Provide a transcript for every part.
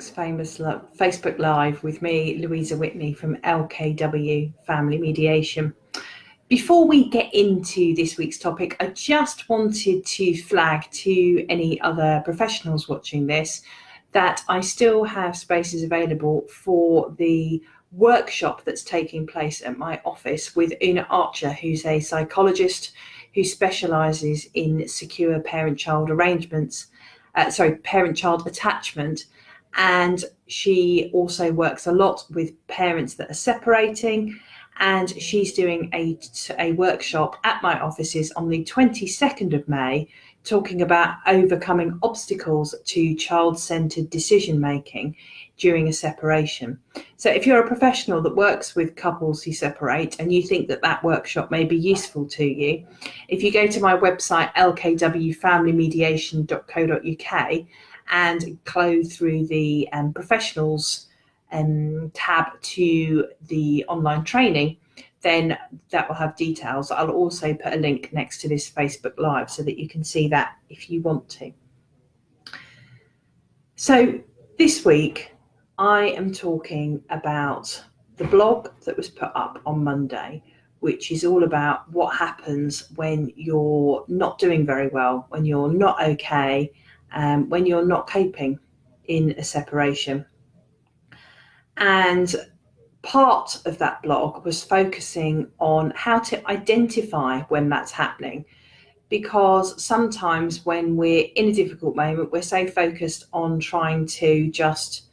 week's famous Facebook Live with me, Louisa Whitney from LKW Family Mediation. Before we get into this week's topic, I just wanted to flag to any other professionals watching this that I still have spaces available for the workshop that's taking place at my office with Una Archer, who's a psychologist who specialises in secure parent-child parent-child attachment. And she also works a lot with parents that are separating. And she's doing a workshop at my offices on the 22nd of May, talking about overcoming obstacles to child-centred decision-making during a separation. So if you're a professional that works with couples who separate and you think that that workshop may be useful to you, if you go to my website, lkwfamilymediation.co.uk, and go through the professionals tab to the online training, then that will have details. I'll also put a link next to this Facebook Live so that you can see that if you want to. So this week I am talking about the blog that was put up on Monday, which is all about what happens when you're not doing very well, when you're not okay, when you're not coping in a separation. And part of that blog was focusing on how to identify when that's happening, because sometimes when we're in a difficult moment, we're so focused on trying to just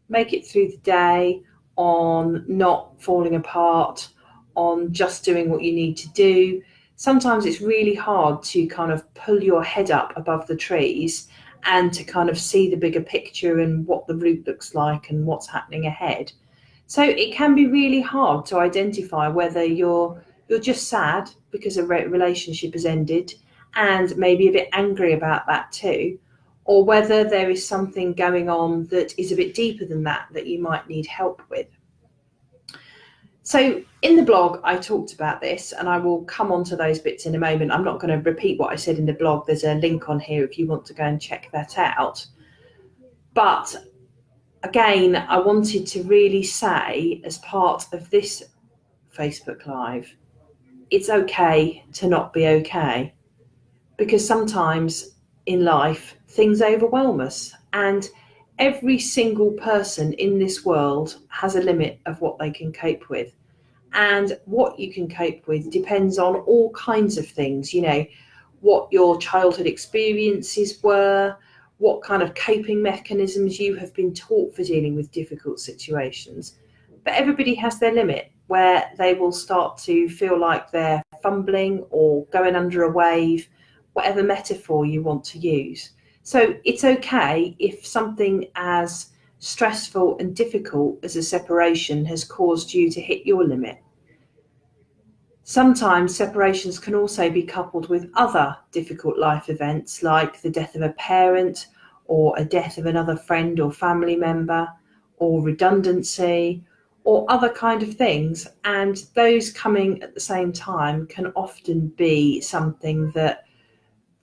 make it through the day, on not falling apart, on just doing what you need to do. Sometimes it's really hard to kind of pull your head up above the trees and to kind of see the bigger picture and what the route looks like and what's happening ahead. So it can be really hard to identify whether you're just sad because a relationship has ended and maybe a bit angry about that too, or whether there is something going on that is a bit deeper than that you might need help with. So in the blog, I talked about this, and I will come on to those bits in a moment. I'm not going to repeat what I said in the blog. There's a link on here if you want to go and check that out. But again, I wanted to really say, as part of this Facebook Live, it's okay to not be okay, because sometimes in life things overwhelm us, and every single person in this world has a limit of what they can cope with. And what you can cope with depends on all kinds of things, what your childhood experiences were, what kind of coping mechanisms you have been taught for dealing with difficult situations. But everybody has their limit where they will start to feel like they're fumbling or going under a wave, whatever metaphor you want to use. So it's okay if something as stressful and difficult as a separation has caused you to hit your limit. Sometimes separations can also be coupled with other difficult life events, like the death of a parent or a death of another friend or family member, or redundancy, or other kind of things. And those coming at the same time can often be something that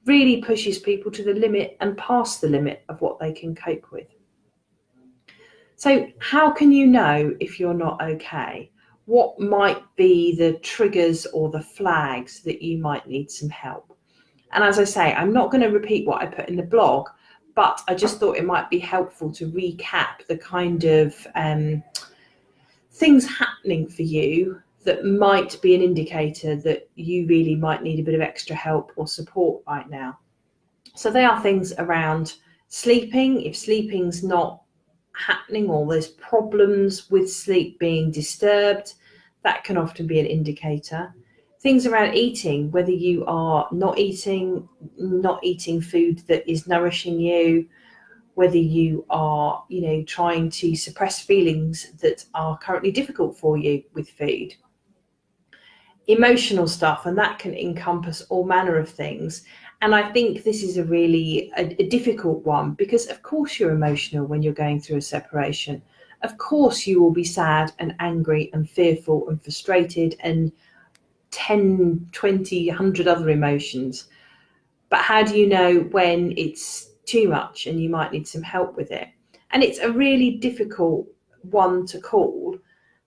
really pushes people to the limit and past the limit of what they can cope with. So how can you know if you're not okay? What might be the triggers or the flags that you might need some help? And as I say, I'm not going to repeat what I put in the blog, but I just thought it might be helpful to recap the kind of things happening for you that might be an indicator that you really might need a bit of extra help or support right now. So they are things around sleeping. If sleeping's not happening or there's problems with sleep being disturbed, that can often be an indicator. Things around eating, whether you are not eating food that is nourishing you, whether you are, trying to suppress feelings that are currently difficult for you with food. Emotional stuff, and that can encompass all manner of things. And I think this is a really difficult one, because of course you're emotional when you're going through a separation. Of course you will be sad and angry and fearful and frustrated and 10, 20, 100 other emotions. But how do you know when it's too much and you might need some help with it? And it's a really difficult one to call.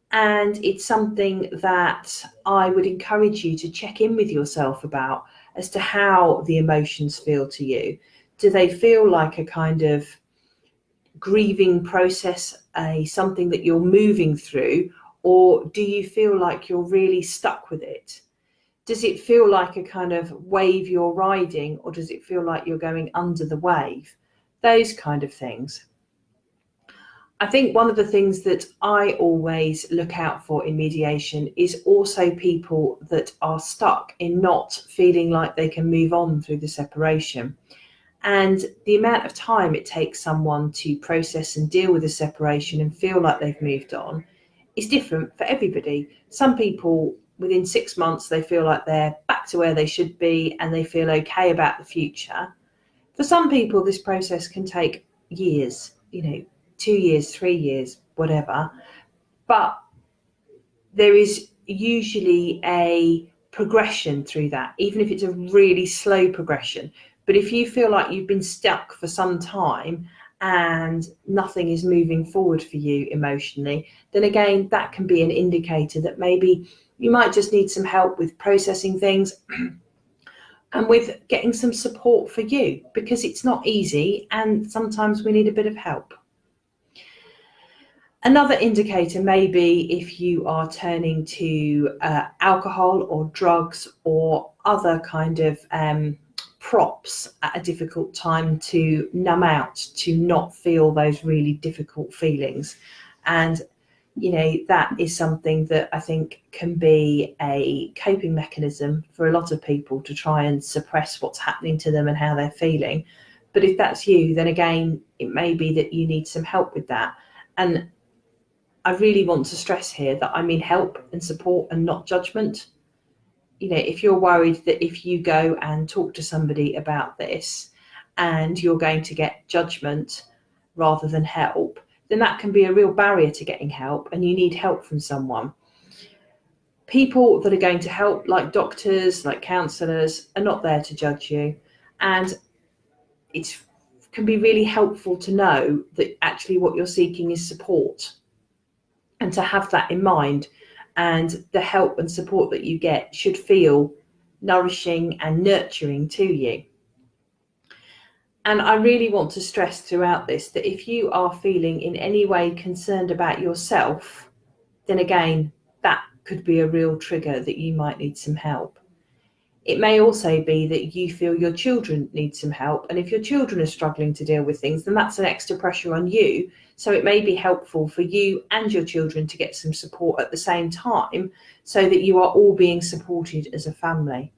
And it's something that I would encourage you to check in with yourself about as to how the emotions feel to you. Do they feel like a kind of grieving process, something that you're moving through, or do you feel like you're really stuck with it? Does it feel like a kind of wave you're riding, or does it feel like you're going under the wave? Those kind of things. I think one of the things that I always look out for in mediation is also people that are stuck in not feeling like they can move on through the separation. And the amount of time it takes someone to process and deal with a separation and feel like they've moved on is different for everybody. Some people, within 6 months, they feel like they're back to where they should be and they feel okay about the future. For some people, this process can take years, 2 years, 3 years, whatever. But there is usually a progression through that, even if it's a really slow progression. But if you feel like you've been stuck for some time and nothing is moving forward for you emotionally, then again, that can be an indicator that maybe you might just need some help with processing things and with getting some support for you, because it's not easy and sometimes we need a bit of help. Another indicator may be if you are turning to alcohol or drugs or other kind of props at a difficult time to numb out, to not feel those really difficult feelings. And that is something that I think can be a coping mechanism for a lot of people to try and suppress what's happening to them and how they're feeling. But if that's you, then again, it may be that you need some help with that. And I really want to stress here that I mean help and support and not judgment. If you're worried that if you go and talk to somebody about this and you're going to get judgment rather than help, then that can be a real barrier to getting help, and you need help from someone. People that are going to help, like doctors, like counsellors, are not there to judge you. And it can be really helpful to know that actually what you're seeking is support, and to have that in mind. And the help and support that you get should feel nourishing and nurturing to you. And I really want to stress throughout this that if you are feeling in any way concerned about yourself, then again, that could be a real trigger that you might need some help. It may also be that you feel your children need some help. And if your children are struggling to deal with things, then that's an extra pressure on you. So it may be helpful for you and your children to get some support at the same time, so that you are all being supported as a family.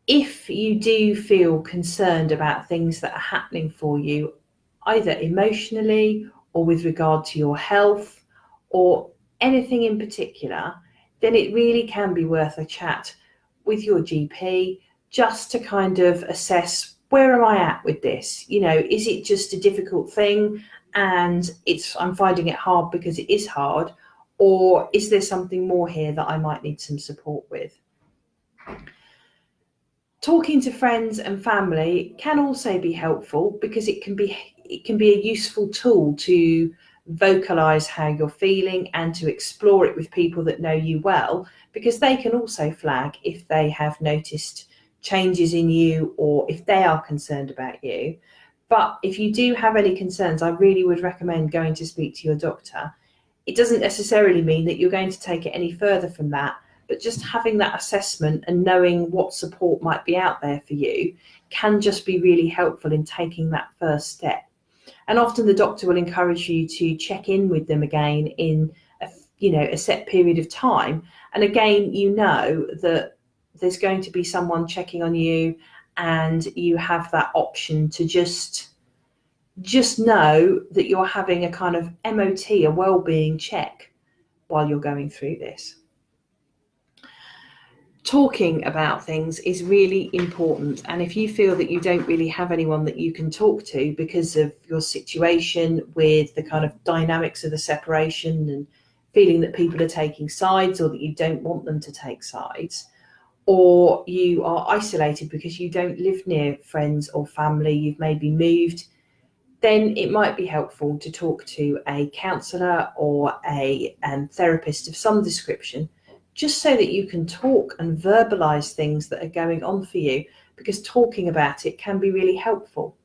If you do feel concerned about things that are happening for you, either emotionally or with regard to your health or anything in particular, then it really can be worth a chat with your GP, just to kind of assess, where am I at with this? Is it just a difficult thing and I'm finding it hard because it is hard, or is there something more here that I might need some support with? Talking to friends and family can also be helpful, because it can be a useful tool to vocalize how you're feeling and to explore it with people that know you well, because they can also flag if they have noticed changes in you or if they are concerned about you. But if you do have any concerns, I really would recommend going to speak to your doctor. It doesn't necessarily mean that you're going to take it any further from that, but just having that assessment and knowing what support might be out there for you can just be really helpful in taking that first step. And often the doctor will encourage you to check in with them again in a set period of time. And again, that there's going to be someone checking on you, and you have that option to just know that you're having a kind of MOT, a well-being check, while you're going through this. Talking about things is really important, and if you feel that you don't really have anyone that you can talk to because of your situation with the kind of dynamics of the separation and feeling that people are taking sides, or that you don't want them to take sides, or you are isolated because you don't live near friends or family, you've maybe moved, then it might be helpful to talk to a counsellor or a therapist of some description, just so that you can talk and verbalise things that are going on for you, because talking about it can be really helpful.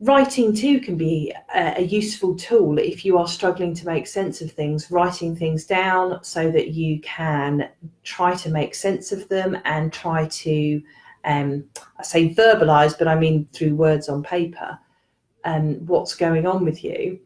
Writing too can be a useful tool if you are struggling to make sense of things, writing things down so that you can try to make sense of them and try to, I say verbalise, but I mean through words on paper, what's going on with you.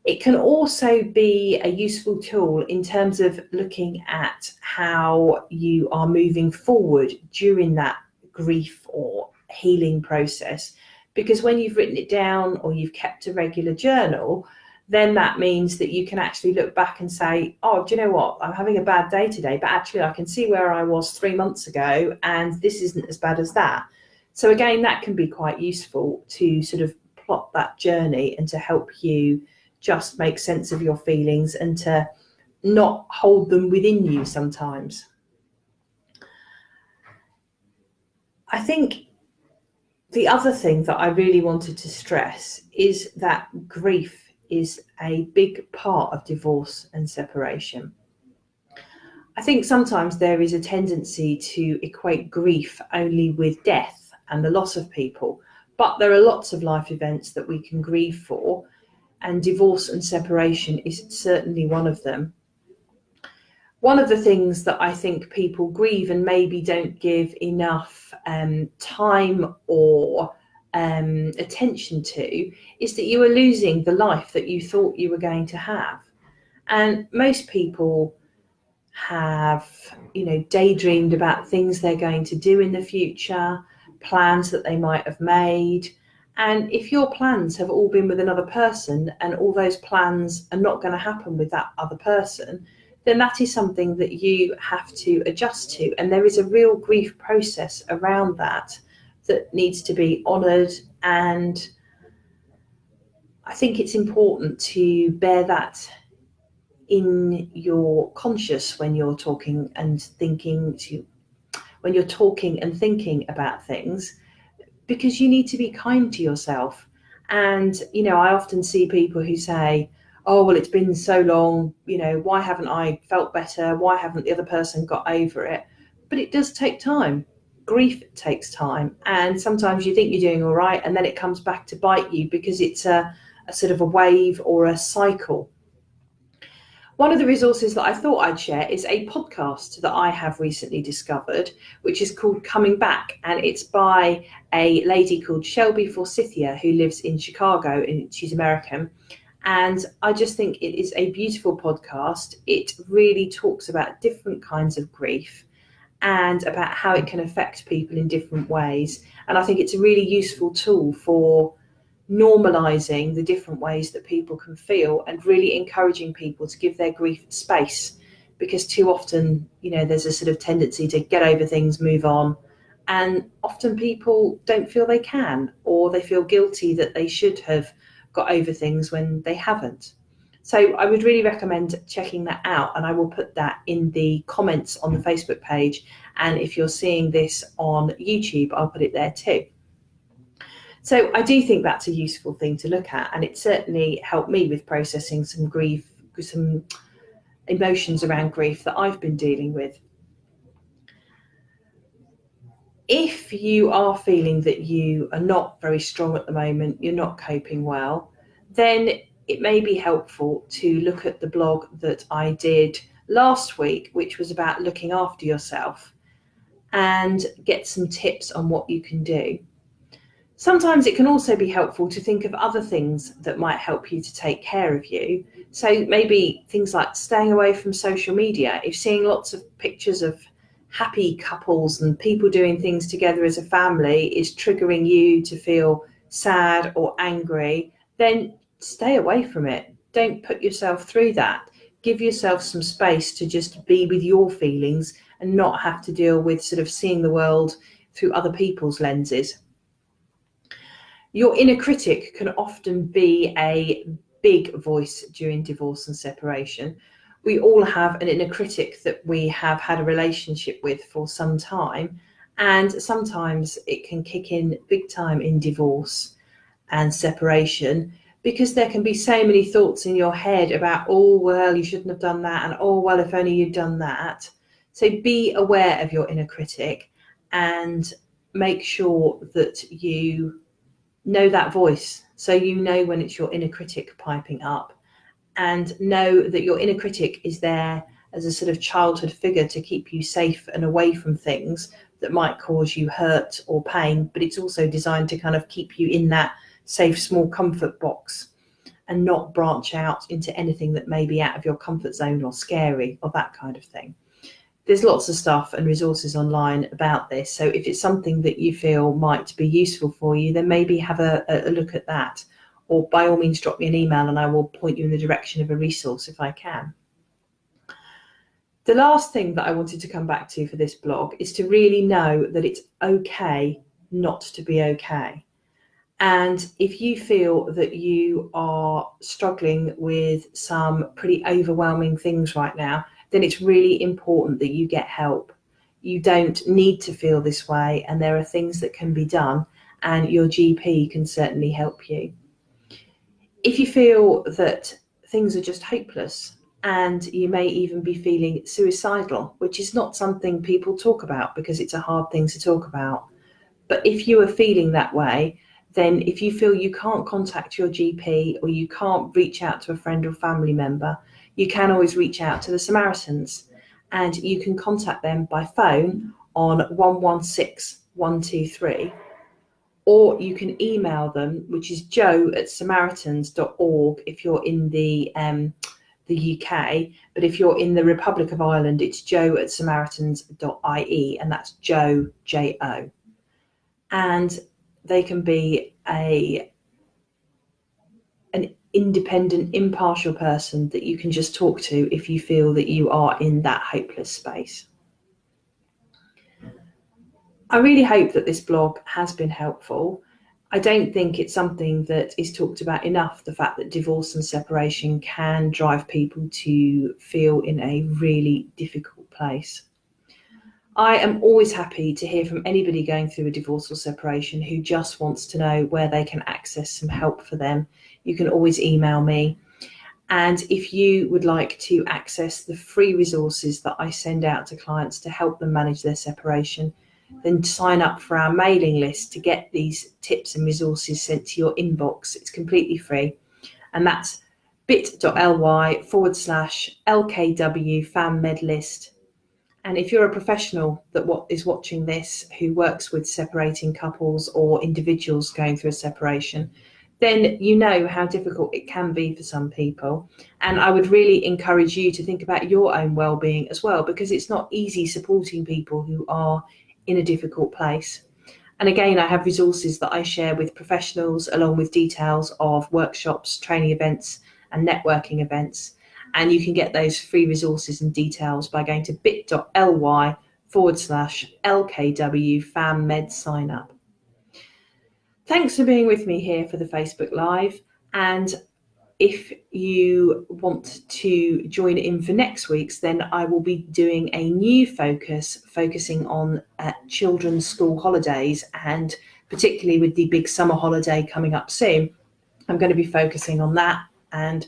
It can also be a useful tool in terms of looking at how you are moving forward during that grief or healing process. Because when you've written it down or you've kept a regular journal, then that means that you can actually look back and say, oh, do you know what? I'm having a bad day today, but actually I can see where I was 3 months ago and this isn't as bad as that. So again, that can be quite useful to sort of plot that journey and to help you just make sense of your feelings and to not hold them within you sometimes. I think the other thing that I really wanted to stress is that grief is a big part of divorce and separation. I think sometimes there is a tendency to equate grief only with death and the loss of people, but there are lots of life events that we can grieve for, and divorce and separation is certainly one of them. One of the things that I think people grieve and maybe don't give enough time or attention to is that you are losing the life that you thought you were going to have. And most people have, daydreamed about things they're going to do in the future, plans that they might have made. And if your plans have all been with another person and all those plans are not going to happen with that other person, then that is something that you have to adjust to. And there is a real grief process around that needs to be honoured. And I think it's important to bear that in your conscious when you're talking and thinking about things, because you need to be kind to yourself. And, I often see people who say, oh, well, it's been so long, why haven't I felt better? Why haven't the other person got over it? But it does take time. Grief takes time. And sometimes you think you're doing all right, and then it comes back to bite you because it's a sort of a wave or a cycle. One of the resources that I thought I'd share is a podcast that I have recently discovered, which is called Coming Back, and it's by a lady called Shelby Forsythia who lives in Chicago, and she's American. And I just think it is a beautiful podcast. It really talks about different kinds of grief and about how it can affect people in different ways. And I think it's a really useful tool for normalizing the different ways that people can feel and really encouraging people to give their grief space, because too often, there's a sort of tendency to get over things, move on, and often people don't feel they can, or they feel guilty that they should have got over things when they haven't. So I would really recommend checking that out, and I will put that in the comments on the Facebook page, and if you're seeing this on YouTube, I'll put it there too. So I do think that's a useful thing to look at, and it certainly helped me with processing some grief, some emotions around grief that I've been dealing with. If you are feeling that you are not very strong at the moment, you're not coping well, then it may be helpful to look at the blog that I did last week, which was about looking after yourself, and get some tips on what you can do. Sometimes it can also be helpful to think of other things that might help you to take care of you. So maybe things like staying away from social media. If seeing lots of pictures of happy couples and people doing things together as a family is triggering you to feel sad or angry, then stay away from it. Don't put yourself through that. Give yourself some space to just be with your feelings and not have to deal with sort of seeing the world through other people's lenses. Your inner critic can often be a big voice during divorce and separation. We all have an inner critic that we have had a relationship with for some time, and sometimes it can kick in big time in divorce. and separation, because there can be so many thoughts in your head about, oh, well, you shouldn't have done that, and oh, well, if only you'd done that. So be aware of your inner critic and make sure that you know that voice, so you know when it's your inner critic piping up, and know that your inner critic is there as a sort of childhood figure to keep you safe and away from things that might cause you hurt or pain, but it's also designed to kind of keep you in that safe small comfort box and not branch out into anything that may be out of your comfort zone or scary or that kind of thing. There's lots of stuff and resources online about this, so if it's something that you feel might be useful for you, then maybe have a look at that, or by all means drop me an email and I will point you in the direction of a resource if I can. The last thing that I wanted to come back to for this blog is to really know that it's okay not to be okay. And if you feel that you are struggling with some pretty overwhelming things right now, then it's really important that you get help. You don't need to feel this way, and there are things that can be done, and your GP can certainly help you. If you feel that things are just hopeless, and you may even be feeling suicidal, which is not something people talk about because it's a hard thing to talk about. But if you are feeling that way, then if you feel you can't contact your GP or you can't reach out to a friend or family member, you can always reach out to the Samaritans, and you can contact them by phone on 116 123, or you can email them, which is joe@samaritans.org if you're in the UK, but if you're in the Republic of Ireland, it's joe@samaritans.ie, and that's Joe, J-O. And they can be an independent, impartial person that you can just talk to if you feel that you are in that hopeless space. I really hope that this blog has been helpful. I don't think it's something that is talked about enough, the fact that divorce and separation can drive people to feel in a really difficult place. I am always happy to hear from anybody going through a divorce or separation who just wants to know where they can access some help for them. You can always email me. And if you would like to access the free resources that I send out to clients to help them manage their separation, then sign up for our mailing list to get these tips and resources sent to your inbox. It's completely free. And that's bit.ly/LKW Family Med list. And if you're a professional that is watching this who works with separating couples or individuals going through a separation, then you know how difficult it can be for some people. And I would really encourage you to think about your own well-being as well, because it's not easy supporting people who are in a difficult place. And again, I have resources that I share with professionals, along with details of workshops, training events and networking events. And you can get those free resources and details by going to bit.ly/LKW Fam Med sign up. Thanks for being with me here for the Facebook Live. And if you want to join in for next week's, then I will be doing a new focusing on children's school holidays, and particularly with the big summer holiday coming up soon, I'm going to be focusing on that and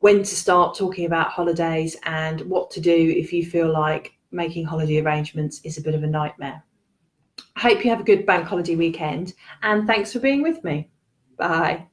when to start talking about holidays and what to do if you feel like making holiday arrangements is a bit of a nightmare. I hope you have a good bank holiday weekend, and thanks for being with me. Bye.